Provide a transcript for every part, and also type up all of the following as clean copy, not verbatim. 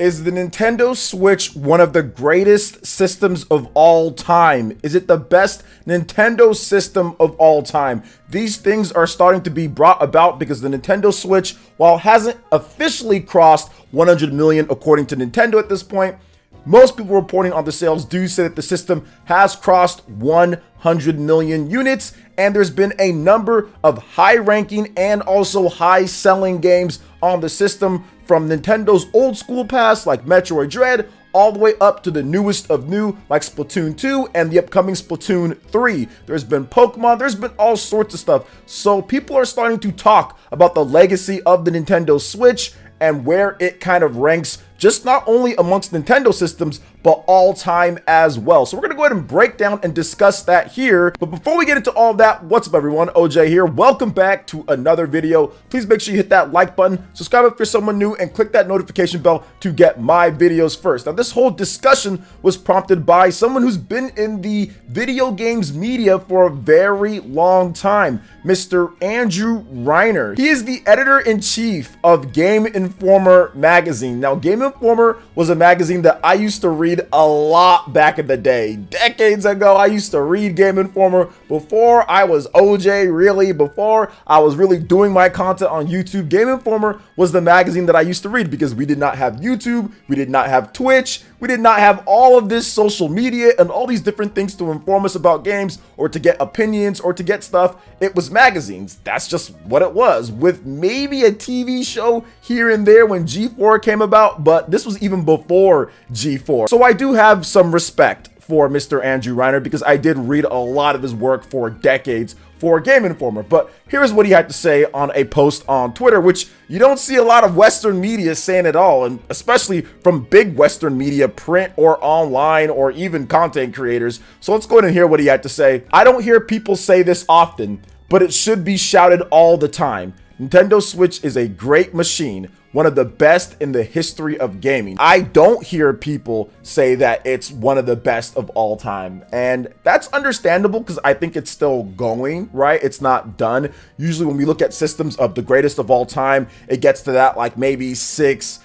Is the Nintendo Switch one of the greatest systems of all time? Is it the best Nintendo system of all time? These things are starting to be brought about because the Nintendo Switch, while it hasn't officially crossed 100 million according to Nintendo at this point, most people reporting on the sales do say that the system has crossed 100 million units, and there's been a number of high-ranking and also high-selling games on the system, from Nintendo's old school past like Metroid Dread all the way up to the newest of new like Splatoon 2 and the upcoming Splatoon 3. There's been Pokemon, there's been all sorts of stuff. So people are starting to talk about the legacy of the Nintendo Switch and where it kind of ranks, just not only amongst Nintendo systems, but all time as well. So we're gonna go ahead and break down and discuss that here. But before we get into all that, what's up everyone? OJ here. Welcome back to another video. Please make sure you hit that like button, subscribe if you're someone new, and click that notification bell to get my videos first. Now, this whole discussion was prompted by someone who's been in the video games media for a very long time, Mr. Andrew Reiner. He is the editor-in-chief of Game Informer magazine. Now, Game Informer was a magazine that I used to read a lot back in the day. Decades ago, I used to read Game Informer before I was OJ, really, before I was really doing my content on YouTube. Game Informer was the magazine that I used to read because we did not have YouTube, we did not have Twitch, we did not have all of this social media and all these different things to inform us about games or to get opinions or to get stuff. It was magazines. That's just what it was, with maybe a TV show here and there when G4 came about, but this was even before G4. So I do have some respect for Mr. Andrew Reiner because I did read a lot of his work for decades for Game Informer. But here's what he had to say on a post on Twitter, which you don't see a lot of Western media saying at all, and especially from big Western media, print or online or even content creators. So let's go ahead and hear what he had to say. I don't hear people say this often, but it should be shouted all the time. Nintendo Switch is a great machine, one of the best in the history of gaming. I don't hear people say that it's one of the best of all time. And that's understandable because I think it's still going, right? It's not done. Usually when we look at systems of the greatest of all time, it gets to that like maybe 6-7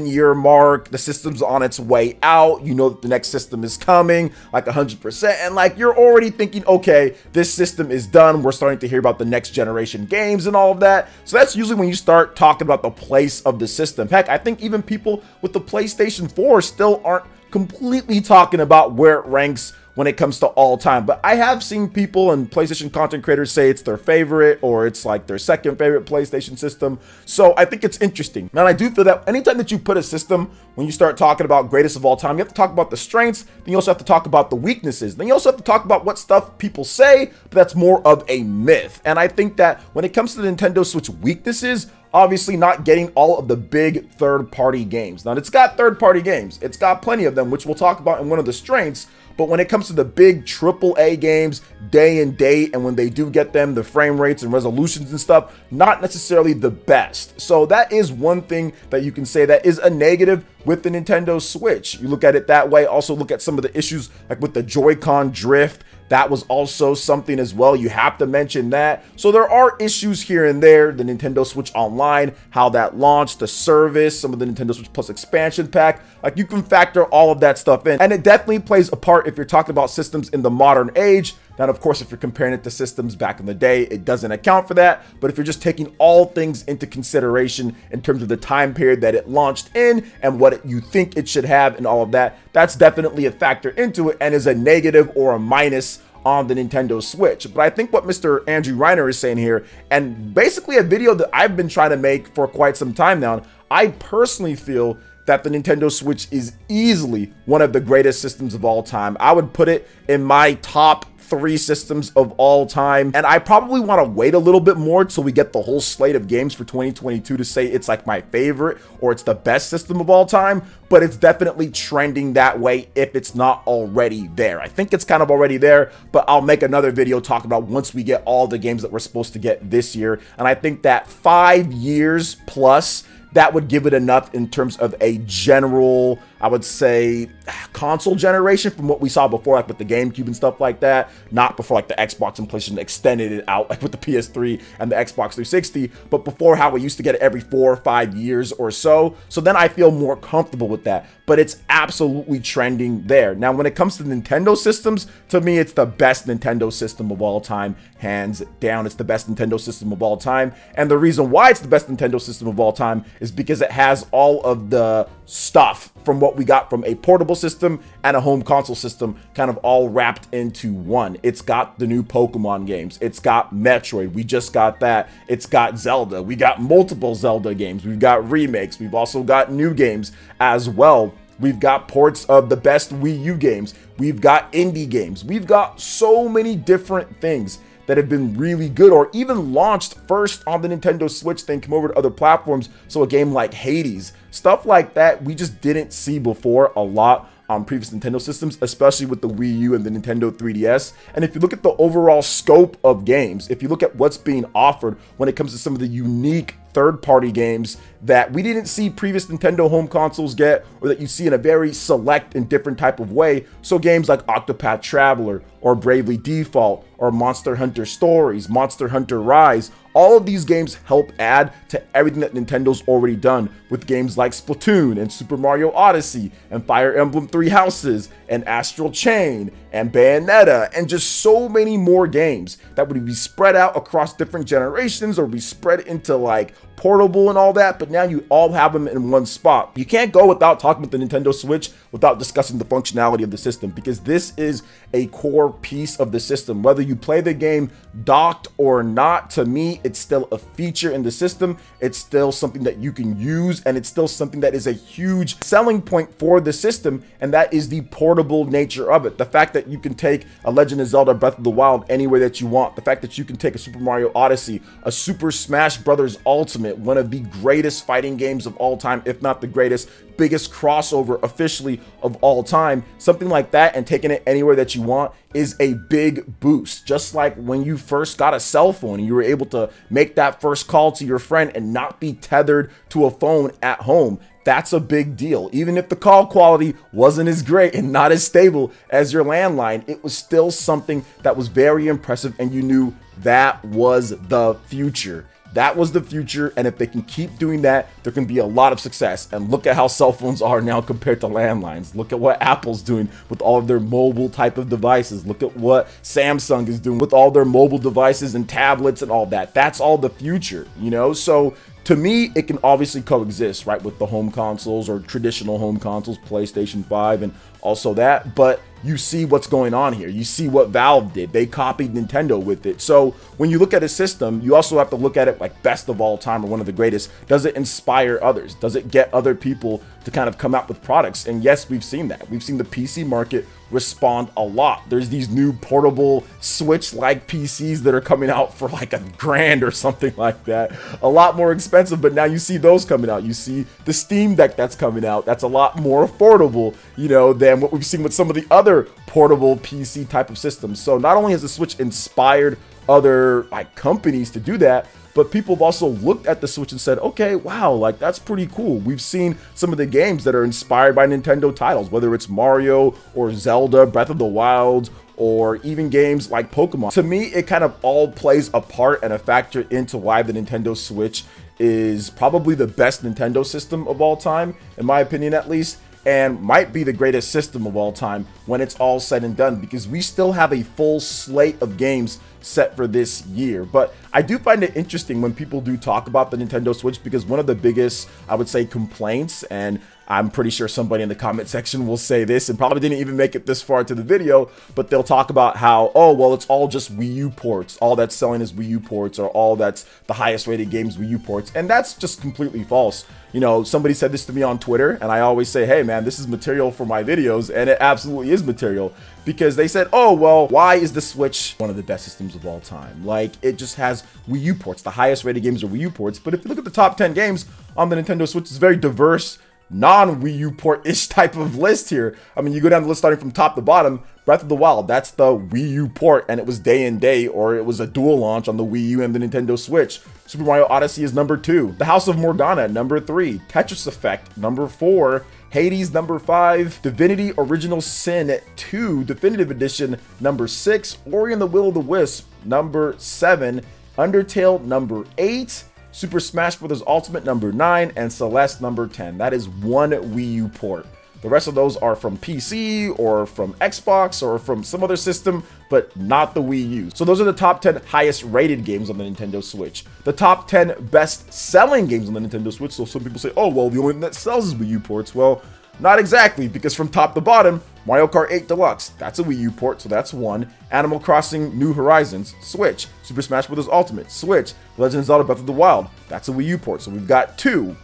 year mark. The system's on its way out. You know that the next system is coming like 100%. And like you're already thinking, okay, this system is done. We're starting to hear about the next generation games and all of that. So that's usually when you start talking about the place of the system. Heck, I think even people with the PlayStation 4 still aren't completely talking about where it ranks when it comes to all time. But I have seen people and PlayStation content creators say it's their favorite or it's like their second favorite PlayStation system. So I think it's interesting. And I do feel that anytime that you put a system, when you start talking about greatest of all time, you have to talk about the strengths, then you also have to talk about the weaknesses. Then you also have to talk about what stuff people say, but that's more of a myth. And I think that when it comes to the Nintendo Switch weaknesses, obviously not getting all of the big third-party games. Now, it's got third-party games. It's got plenty of them, which we'll talk about in one of the strengths. But when it comes to the big AAA games, day and date, and when they do get them, the frame rates and resolutions and stuff, not necessarily the best. So that is one thing that you can say that is a negative with the Nintendo Switch. You look at it that way. Also look at some of the issues like with the Joy-Con drift. That was also something as well. You have to mention that. So there are issues here and there. The Nintendo Switch Online, how that launched, the service, some of the Nintendo Switch Plus expansion pack. Like you can factor all of that stuff in. And it definitely plays a part if you're talking about systems in the modern age. Now, of course, if you're comparing it to systems back in the day, it doesn't account for that. But if you're just taking all things into consideration in terms of the time period that it launched in and what you think it should have and all of that, that's definitely a factor into it and is a negative or a minus on the Nintendo Switch. But I think what Mr. Andrew Reiner is saying here, and basically a video that I've been trying to make for quite some time now, I personally feel that the Nintendo Switch is easily one of the greatest systems of all time. I would put it in my top 3 systems of all time, and I probably want to wait a little bit more till we get the whole slate of games for 2022 to say it's like my favorite or it's the best system of all time, but it's definitely trending that way if it's not already there. I think it's kind of already there, but I'll make another video talking about once we get all the games that we're supposed to get this year. And I think that 5 years plus that would give it enough in terms of a general, I would say, console generation from what we saw before, like with the GameCube and stuff like that. Not before like the Xbox and PlayStation extended it out, like with the PS3 and the Xbox 360, but before how we used to get it every 4 or 5 years or so. So then I feel more comfortable with that, but it's absolutely trending there. Now, when it comes to Nintendo systems, to me, it's the best Nintendo system of all time, hands down. It's the best Nintendo system of all time. And the reason why it's the best Nintendo system of all time is because it has all of the stuff from what we got from a portable system and a home console system kind of all wrapped into one. It's got the new Pokemon games. It's got Metroid. We just got that. It's got Zelda. We got multiple Zelda games. We've got remakes. We've also got new games as well. We've got ports of the best Wii U games. We've got indie games. We've got so many different things that have been really good, or even launched first on the Nintendo Switch, then come over to other platforms. So a game like Hades, stuff like that, we just didn't see before a lot on previous Nintendo systems, especially with the Wii U and the Nintendo 3DS. And if you look at the overall scope of games, if you look at what's being offered when it comes to some of the unique third-party games that we didn't see previous Nintendo home consoles get, or that you see in a very select and different type of way. So games like Octopath Traveler, or Bravely Default, or Monster Hunter Stories, Monster Hunter Rise, all of these games help add to everything that Nintendo's already done with games like Splatoon and Super Mario Odyssey and Fire Emblem Three Houses and Astral Chain and Bayonetta, and just so many more games that would be spread out across different generations or be spread into like portable and all that, but now you all have them in one spot. You can't go without talking about the Nintendo Switch without discussing the functionality of the system, because this is a core piece of the system. Whether you play the game docked or not, to me, it's still a feature in the system. It's still something that you can use, and it's still something that is a huge selling point for the system, and that is the portable nature of it. The fact that you can take a Legend of Zelda Breath of the Wild anywhere that you want. The fact that you can take a Super Mario Odyssey, a Super Smash Bros. Ultimate, one of the greatest fighting games of all time, if not the greatest, biggest crossover officially of all time, something like that, and taking it anywhere that you want is a big boost. Just like when you first got a cell phone and you were able to make that first call to your friend and not be tethered to a phone at home. That's a big deal. Even if the call quality wasn't as great and not as stable as your landline, it was still something that was very impressive, and you knew that was the future. That was the future, and if they can keep doing that, there can be a lot of success. And look at how cell phones are now compared to landlines. Look at what Apple's doing with all of their mobile type of devices. Look at what Samsung is doing with all their mobile devices and tablets and all that. That's all the future, you know? So to me, it can obviously coexist, right, with the home consoles or traditional home consoles, PlayStation 5 and also that, but you see what's going on here. You see what Valve did. They copied Nintendo with it. So when you look at a system, you also have to look at it like best of all time or one of the greatest. Does it inspire others? Does it get other people to kind of come out with products? And yes, we've seen that. We've seen the PC market respond a lot. There's these new portable Switch-like PCs that are coming out for like $1,000 or something like that. A lot more expensive, but now you see those coming out. You see the Steam Deck that's coming out. That's a lot more affordable, you know, than what we've seen with some of the other portable PC type of systems. So not only has the Switch inspired other like companies to do that, but people have also looked at the Switch and said, okay, wow, like that's pretty cool. We've seen some of the games that are inspired by Nintendo titles, whether it's Mario or Zelda, Breath of the Wild, or even games like Pokemon. To me, it kind of all plays a part and a factor into why the Nintendo Switch is probably the best Nintendo system of all time, in my opinion at least, and might be the greatest system of all time when it's all said and done, because we still have a full slate of games set for this year. But I do find it interesting when people do talk about the Nintendo Switch, because one of the biggest, I would say, complaints, and I'm pretty sure somebody in the comment section will say this and probably didn't even make it this far to the video, but they'll talk about how, oh, well, it's all just Wii U ports. All that's selling is Wii U ports, or all that's the highest rated games Wii U ports. And that's just completely false. You know, somebody said this to me on Twitter, and I always say, hey man, this is material for my videos, and it absolutely is material, because they said, oh, well, why is the Switch one of the best systems of all time? Like, it just has Wii U ports. The highest rated games are Wii U ports, but if you look at the top 10 games on the Nintendo Switch, it's very diverse non-Wii U port-ish type of list here. I mean, you go down the list starting from top to bottom. Breath of the Wild, that's the Wii U port, and it was day and day, or it was a dual launch on the Wii U and the Nintendo Switch. Super Mario Odyssey is number 2. The House of Morgana, number 3. Tetris Effect, number 4. Hades, number 5. Divinity Original Sin 2 Definitive Edition, number 6. Ori and the Will of the Wisp, number 7. Undertale, number 8. Super Smash Bros. Ultimate, number 9. And Celeste, number 10. That is one Wii U port. The rest of those are from PC or from Xbox or from some other system, but not the Wii U. So those are the top 10 highest rated games on the Nintendo Switch. The top 10 best selling games on the Nintendo Switch. So some people say, oh, well, the only thing that sells is Wii U ports. Well, not exactly, because from top to bottom, Mario Kart 8 Deluxe, that's a Wii U port, so that's 1. Animal Crossing New Horizons, Switch. Super Smash Bros. Ultimate, Switch. Legend of Zelda Breath of the Wild, that's a Wii U port, so we've got 2.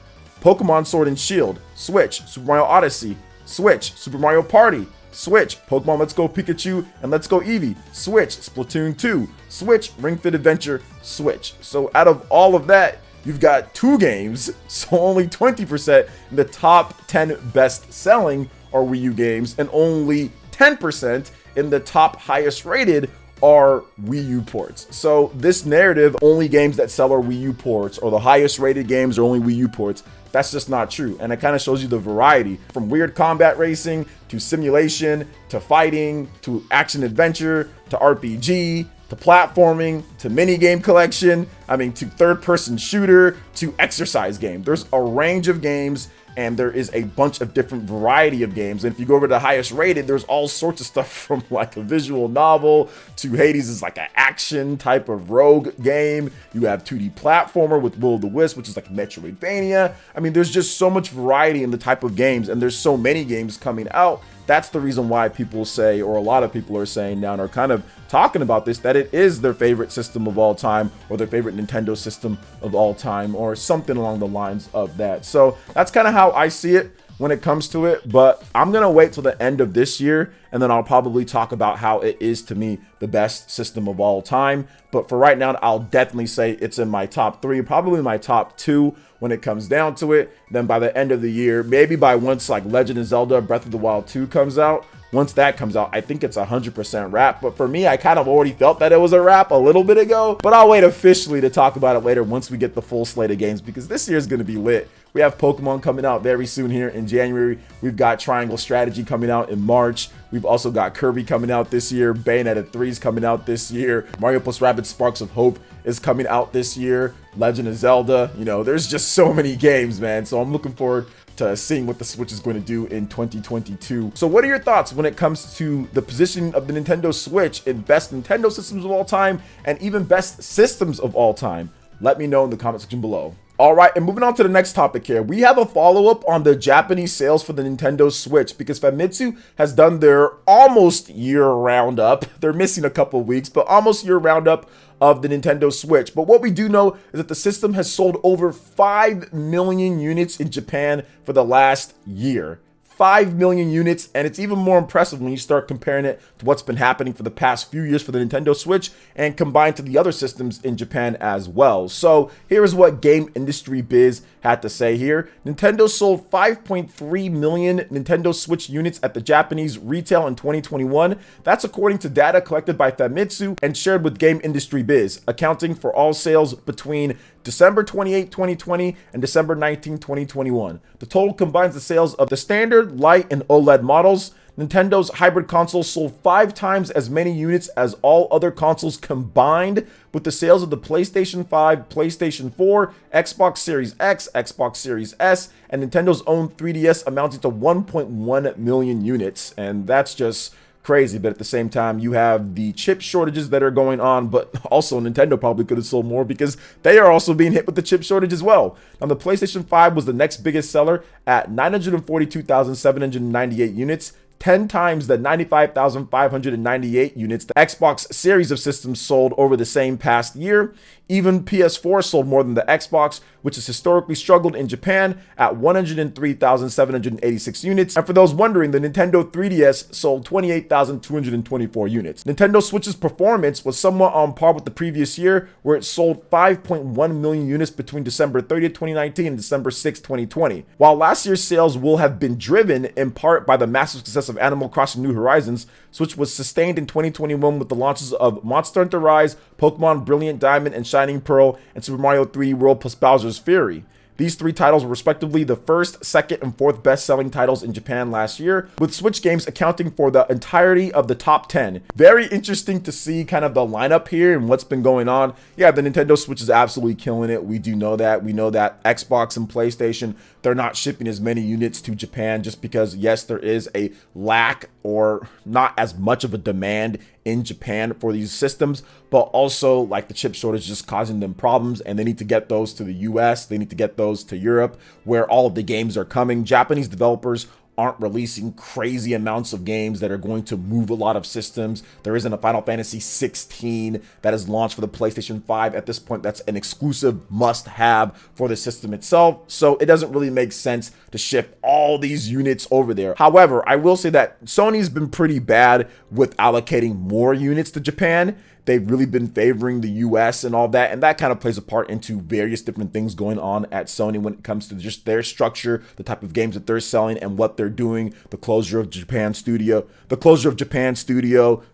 Pokemon Sword and Shield, Switch. Super Mario Odyssey, Switch. Super Mario Party, Switch. Pokemon Let's Go Pikachu and Let's Go Eevee, Switch. Splatoon 2, Switch. Ring Fit Adventure, Switch. So out of all of that, you've got 2 games, so only 20% in the top 10 best selling are Wii U games, and only 10% in the top highest rated are Wii U ports. So this narrative, only games that sell are Wii U ports, or the highest rated games are only Wii U ports, that's just not true. And it kind of shows you the variety from weird combat racing to simulation to fighting to action adventure to RPG to platforming to mini game collection, to third person shooter to exercise game. There's a range of games, and there is a bunch of different variety of games. And if you go over to the highest rated, there's all sorts of stuff from like a visual novel to Hades is like an action type of rogue game. You have 2D platformer with Will of the Wisp, which is like Metroidvania. There's just so much variety in the type of games, and there's so many games coming out. That's the reason why people say, or a lot of people are saying now and are kind of talking about this, that it is their favorite system of all time, or their favorite Nintendo system of all time, or something along the lines of that. So that's kind of how I see it when it comes to it, but I'm gonna wait till the end of this year, and then I'll probably talk about how it is to me the best system of all time. But for right now, I'll definitely say it's in my top 3, probably my top 2 when it comes down to it. Then by the end of the year, maybe by once like Legend of Zelda Breath of the Wild 2 comes out, once that comes out, I think it's 100% wrap. But for me, I kind of already felt that it was a wrap a little bit ago, but I'll wait officially to talk about it later once we get the full slate of games, because this year is going to be lit. We have Pokemon coming out very soon here in January. We've got Triangle Strategy coming out in March. We've also got Kirby coming out this year. Bayonetta 3 is coming out this year. Mario plus Rabbids Sparks of Hope is coming out this year. Legend of Zelda. There's just so many games, man. So I'm looking forward to seeing what the Switch is going to do in 2022. So what are your thoughts when it comes to the positioning of the Nintendo Switch in best Nintendo systems of all time and even best systems of all time? Let me know in the comment section below. All right, and moving on to the next topic here. We have a follow-up on the Japanese sales for the Nintendo Switch, because Famitsu has done their almost year roundup. They're missing a couple weeks, but almost year roundup of the Nintendo Switch. But what we do know is that the system has sold over 5 million units in Japan for the last year. 5 million units, and it's even more impressive when you start comparing it to what's been happening for the past few years for the Nintendo Switch and combined to the other systems in Japan as well. So here is what Game Industry Biz had to say here. Nintendo sold 5.3 million Nintendo Switch units at the Japanese retail in 2021. That's according to data collected by Famitsu and shared with Game Industry Biz, accounting for all sales between December 28, 2020 and December 19, 2021. The total combines the sales of the standard, light, and OLED models. Nintendo's hybrid console sold 5 times as many units as all other consoles combined, with the sales of the PlayStation 5, PlayStation 4, Xbox Series X, Xbox Series S, and Nintendo's own 3DS amounting to 1.1 million units. And that's just crazy. But at the same time, you have the chip shortages that are going on, but also Nintendo probably could have sold more because they are also being hit with the chip shortage as well. Now, the PlayStation 5 was the next biggest seller at 942,798 units, 10 times the 95,598 units the Xbox series of systems sold over the same past year. Even PS4 sold more than the Xbox, which has historically struggled in Japan at 103,786 units. And for those wondering, the Nintendo 3DS sold 28,224 units. Nintendo Switch's performance was somewhat on par with the previous year, where it sold 5.1 million units between December 30th, 2019 and December 6th, 2020. While last year's sales will have been driven in part by the massive success of Animal Crossing New Horizons, Switch was sustained in 2021 with the launches of Monster Hunter Rise, Pokemon Brilliant Diamond and Shining Pearl, and Super Mario 3D World plus Bowser's Fury. These three titles were respectively the first, second, and fourth best-selling titles in Japan last year, with Switch games accounting for the entirety of the top 10. Very interesting to see kind of the lineup here and what's been going on. Yeah, the Nintendo Switch is absolutely killing it. We do know that. We know that Xbox and PlayStation, they're not shipping as many units to Japan just because, yes, there is a lack or not as much of a demand in Japan for these systems, but also like the chip shortage just causing them problems, and they need to get those to the US, they need to get those to Europe where all of the games are coming. Japanese developers aren't releasing crazy amounts of games that are going to move a lot of systems. There isn't a Final Fantasy 16 that is launched for the PlayStation 5 at this point. That's an exclusive must-have for the system itself. So it doesn't really make sense to ship all these units over there. However, I will say that Sony's been pretty bad with allocating more units to Japan. They've really been favoring the US and all that, and that kind of plays a part into various different things going on at Sony when it comes to just their structure, the type of games that they're selling and what they're doing, the closure of Japan studio,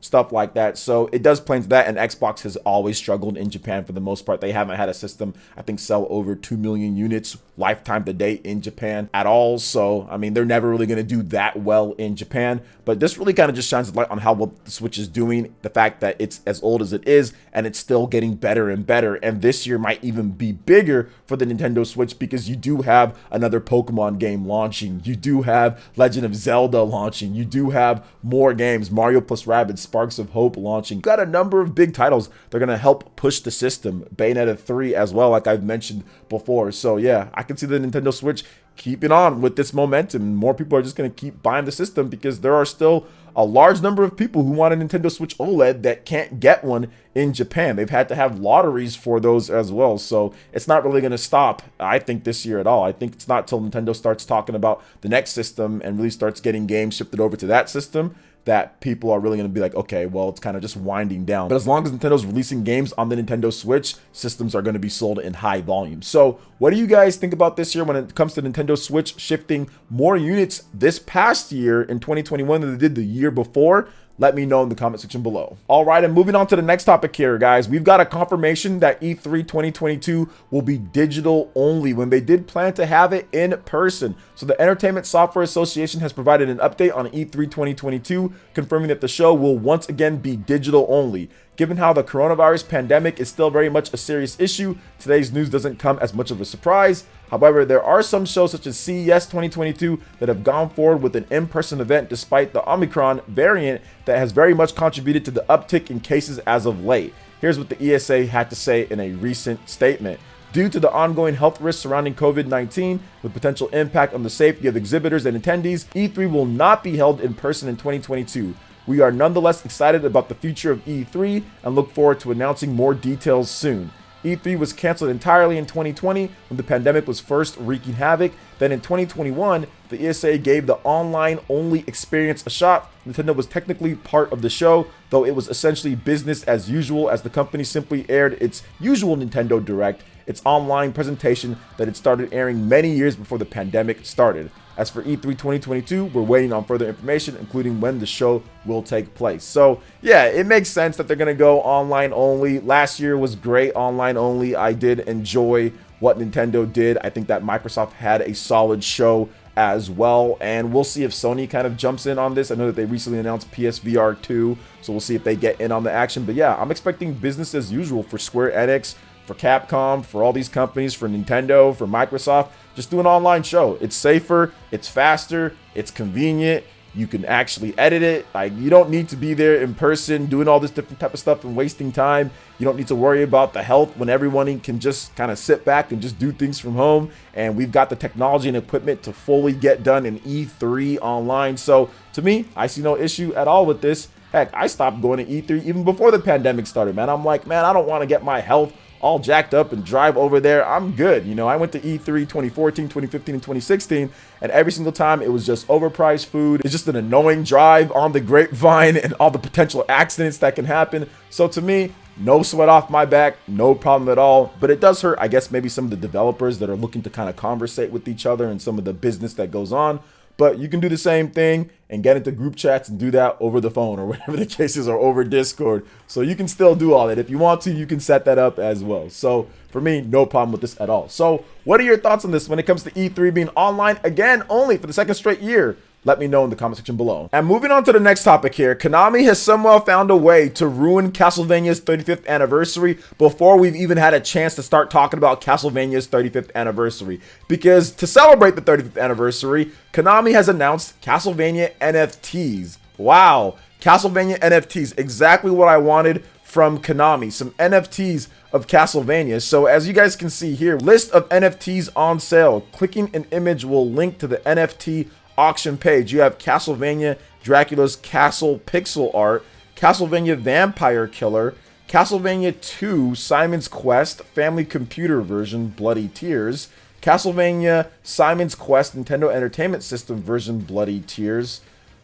stuff like that. So it does play into that, and Xbox has always struggled in Japan for the most part. They haven't had a system, I think, sell over 2 million units lifetime to date in Japan at all. So, I mean, they're never really going to do that well in Japan, but this really kind of just shines a light on how well the Switch is doing, the fact that it's as old as it is, and it's still getting better and better. And this year might even be bigger for the Nintendo Switch because you do have another Pokemon game launching, you do have Legend of Zelda launching, you do have more games, Mario plus Rabbids, Sparks of Hope launching. Got a number of big titles that are going to help push the system. Bayonetta 3 as well, like I've mentioned before. So yeah, I can see the Nintendo Switch keeping on with this momentum. More people are just going to keep buying the system because there are still a large number of people who want a Nintendo Switch OLED that can't get one in Japan. They've had to have lotteries for those as well. So it's not really going to stop, I think, this year at all. I think it's not till Nintendo starts talking about the next system and really starts getting games shifted over to that system that people are really going to be like, okay, well, it's kind of just winding down. But as long as Nintendo's releasing games on the Nintendo Switch, systems are going to be sold in high volume. So what do you guys think about this year when it comes to Nintendo Switch shifting more units this past year in 2021 than they did the year before? Let me know in the comment section below. All right, and moving on to the next topic here, guys. We've got a confirmation that E3 2022 will be digital only when they did plan to have it in person. So the Entertainment Software Association has provided an update on E3 2022, confirming that the show will once again be digital only. Given how the coronavirus pandemic is still very much a serious issue, today's news doesn't come as much of a surprise. However, there are some shows such as CES 2022 that have gone forward with an in-person event despite the Omicron variant that has very much contributed to the uptick in cases as of late. Here's what the ESA had to say in a recent statement. Due to the ongoing health risks surrounding COVID-19 with potential impact on the safety of exhibitors and attendees, E3 will not be held in person in 2022. We are nonetheless excited about the future of E3 and look forward to announcing more details soon. E3 was canceled entirely in 2020 when the pandemic was first wreaking havoc. Then in 2021, the ESA gave the online-only experience a shot. Nintendo was technically part of the show, though it was essentially business as usual as the company simply aired its usual Nintendo Direct, its online presentation that it started airing many years before the pandemic started. As for E3 2022, we're waiting on further information, including when the show will take place. So yeah, it makes sense that they're going to go online only. Last year was great online only. I did enjoy what Nintendo did. I think that Microsoft had a solid show as well, and we'll see if Sony kind of jumps in on this. I know that they recently announced PSVR 2, so we'll see if they get in on the action. But yeah, I'm expecting business as usual for Square Enix, for Capcom, for all these companies, for Nintendo, for Microsoft. Just do an online show. It's safer, it's faster, it's convenient. You can actually edit it. Like, you don't need to be there in person doing all this different type of stuff and wasting time. You don't need to worry about the health when everyone can just kind of sit back and just do things from home. And we've got the technology and equipment to fully get done in E3 online. So to me, I see no issue at all with this. Heck, I stopped going to E3 even before the pandemic started, man. I'm like, man, I don't want to get my health all jacked up and drive over there, I'm good. You know, I went to E3 2014, 2015, and 2016, and every single time it was just overpriced food. It's just an annoying drive on the grapevine and all the potential accidents that can happen. So to me, no sweat off my back, no problem at all. But it does hurt, I guess, maybe some of the developers that are looking to kind of conversate with each other and some of the business that goes on. But you can do the same thing and get into group chats and do that over the phone or whatever the case is, or over Discord. So you can still do all that. If you want to, you can set that up as well. So for me, no problem with this at all. So what are your thoughts on this when it comes to E3 being online again, only for the second straight year? Let me know in the comment section below. And moving on to the next topic here, Konami has somehow found a way to ruin Castlevania's 35th anniversary before we've even had a chance to start talking about Castlevania's 35th anniversary. Because to celebrate the 35th anniversary, Konami has announced Castlevania NFTs. Wow, Castlevania NFTs, exactly what I wanted from Konami, some NFTs of Castlevania. So as you guys can see here, list of NFTs on sale. Clicking an image will link to the NFT auction page. You have Castlevania Dracula's Castle pixel art, Castlevania Vampire Killer, Castlevania 2 Simon's Quest Family Computer version Bloody Tears, Castlevania Simon's Quest Nintendo Entertainment System version Bloody Tears.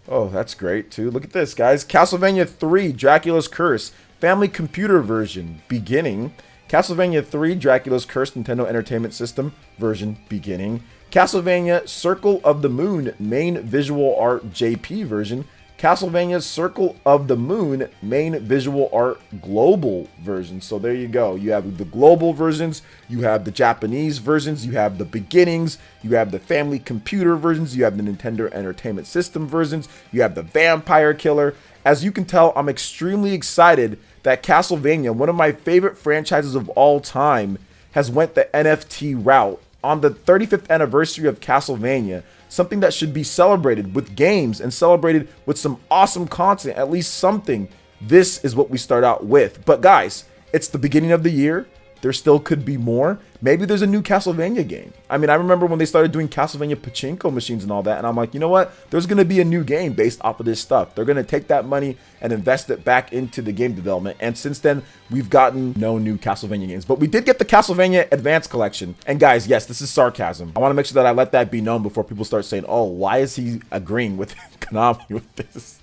Oh, that's great too. Look at this, guys. Castlevania 3 Dracula's Curse Family Computer version Beginning, Castlevania 3 Dracula's Curse Nintendo Entertainment System version Beginning, Castlevania Circle of the Moon main visual art JP version, Castlevania Circle of the Moon main visual art global version. So there you go. You have the global versions, you have the Japanese versions, you have the beginnings, you have the family computer versions, you have the Nintendo Entertainment System versions, you have the Vampire Killer. As you can tell, I'm extremely excited that Castlevania, one of my favorite franchises of all time, has went the NFT route on the 35th anniversary of Castlevania, something that should be celebrated with games and celebrated with some awesome content, at least something. This is what we start out with. But guys, it's the beginning of the year. There still could be more. Maybe there's a new Castlevania game. I mean, I remember when they started doing Castlevania pachinko machines and all that, and I'm like, you know what? There's going to be a new game based off of this stuff. They're going to take that money and invest it back into the game development. And since then, we've gotten no new Castlevania games. But we did get the Castlevania Advanced Collection. And guys, yes, this is sarcasm. I want to make sure that I let that be known before people start saying, oh, why is he agreeing with Konami with this?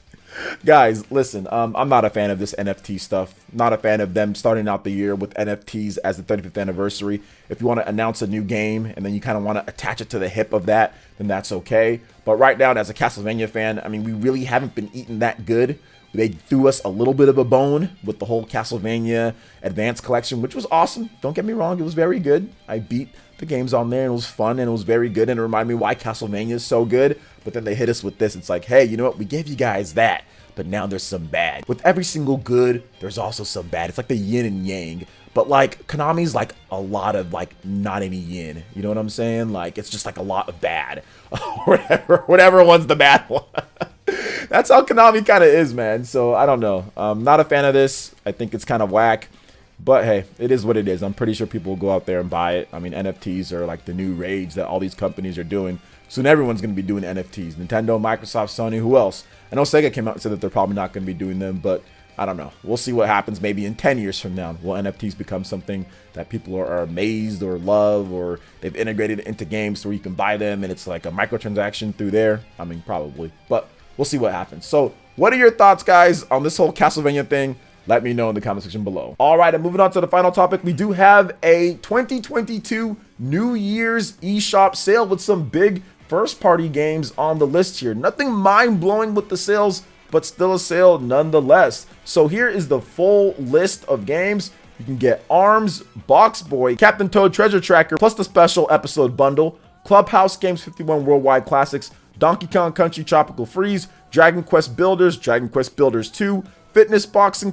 Guys, listen, I'm not a fan of this NFT stuff. Not a fan of them starting out the year with NFTs as the 35th anniversary. If you want to announce a new game and then you kind of want to attach it to the hip of that, then that's okay. But right now, as a Castlevania fan, I mean, we really haven't been eating that good. They threw us a little bit of a bone with the whole Castlevania Advanced Collection, which was awesome. Don't get me wrong, it was very good. I beat the games on there and it was fun and it was very good and it reminded me why Castlevania is so good. But then they hit us with this. It's like, hey, you know what? We gave you guys that, but now there's some bad. With every single good, there's also some bad. It's like the yin and yang. But like Konami's like a lot of like not any yin. You know what I'm saying? Like it's just like a lot of bad. whatever one's the bad one. That's how Konami kind of is, man. So I don't know. I'm not a fan of this. I think it's kind of whack. But hey, it is what it is. I'm pretty sure people will go out there and buy it. I mean, NFTs are like the new rage that all these companies are doing. Soon everyone's going to be doing NFTs. Nintendo, Microsoft, Sony, who else? I know Sega came out and said that they're probably not going to be doing them, but I don't know. We'll see what happens maybe in 10 years from now. Will NFTs become something that people are amazed or love, or they've integrated it into games where you can buy them and it's like a microtransaction through there? I mean, probably. But we'll see what happens. So what are your thoughts, guys, on this whole Castlevania thing? Let me know in the comment section below. All right, and moving on to the final topic, we do have a 2022 New Year's eShop sale with some big first-party games on the list here. Nothing mind-blowing with the sales, but still a sale nonetheless. So here is the full list of games. You can get ARMS, Box Boy, Captain Toad Treasure Tracker, plus the special episode bundle, Clubhouse Games 51 Worldwide Classics, Donkey Kong Country Tropical Freeze, Dragon Quest Builders, Dragon Quest Builders 2, Fitness Boxing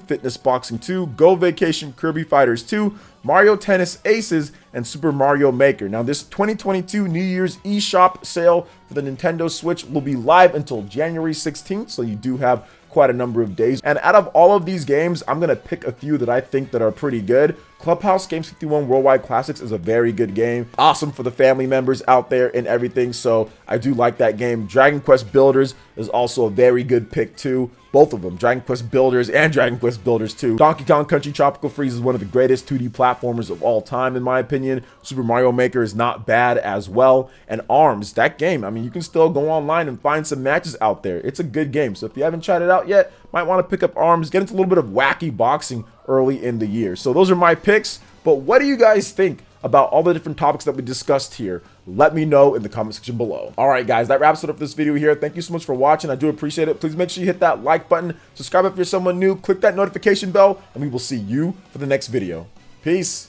2, Go Vacation, Kirby Fighters 2, Mario Tennis Aces, and Super Mario Maker. Now, this 2022 New Year's eShop sale for the Nintendo Switch will be live until January 16th, so you do have quite a number of days. And out of all of these games, I'm going to pick a few that I think that are pretty good. Clubhouse Games 51 Worldwide Classics is a very good game. Awesome for the family members out there and everything. So I do like that game. Dragon Quest Builders is also a very good pick too. Both of them, Dragon Quest Builders and Dragon Quest Builders 2. Donkey Kong Country Tropical Freeze is one of the greatest 2D platformers of all time, in my opinion. Super Mario Maker is not bad as well. And ARMS, that game, I mean, you can still go online and find some matches out there. It's a good game. So if you haven't tried it out yet, might want to pick up ARMS, get into a little bit of wacky boxing early in the year. So those are my picks. But what do you guys think about all the different topics that we discussed here? Let me know in the comment section below. All right, guys, that wraps it up for this video here. Thank you so much for watching. I do appreciate it. Please make sure you hit that like button, subscribe if you're someone new, click that notification bell, and we will see you for the next video. Peace.